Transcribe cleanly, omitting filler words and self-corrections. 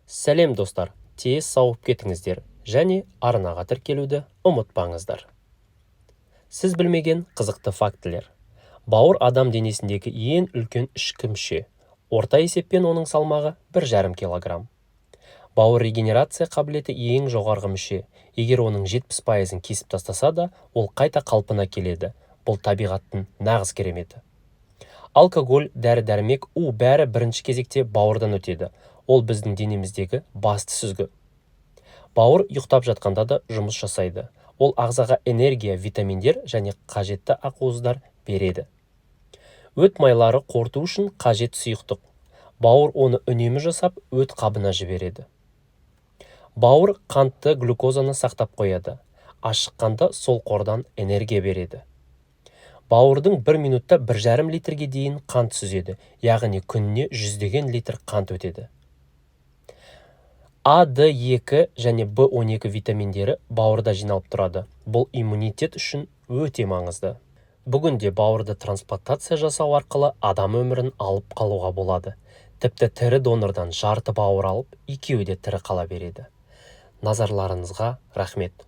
Сәлем достар, тез сауып кетіңіздер және арнаға тіркелуді ұмытпаңыздар. Сіз білмеген қызықты фактілер. Бауыр адам денесіндегі ең үлкен ішкі мүше. Орта есеппен оның салмағы 1,5 килограмм. Бауыр регенерация қабілеті ең жоғарғы мүше. Егер оның 70%-ын кесіп тастаса да, ол қайта қалпына келеді. Бұл табиғаттың нағыз кереметі. Алкоголь, дәрі-дәрмек, бәрі бірінші кезекте бауырдан өтеді. Ол біздің денеміздегі басты сүзгі. Бауыр ұйықтап жатқанда да жұмыс жасайды. Ол ағзаға энергия, витаминдер және қажетті ақуыздар береді. Өт майлары қорыту үшін қажет сұйықтық. Бауыр оны үнемі жасап, өт қабына жібереді. Бауыр қантты глюкозаны сақтап қояды. Ашыққанда сол қордан энергия береді. Бауырдың 1 минутта 1,5 литрге дейін қант сүзеді, яғни күніне 100 литр қант өтеді. А, Д2 және В12 витаминдері бауырда жиналып тұрады. Бұл иммунитет үшін өте маңызды. Бүгінде бауырды трансплантация жасау арқылы адам өмірін алып қалуға болады. Тіпті тірі донордан жарты бауыр алып, екеуі де тірі қала береді. Назарларыңызға рахмет.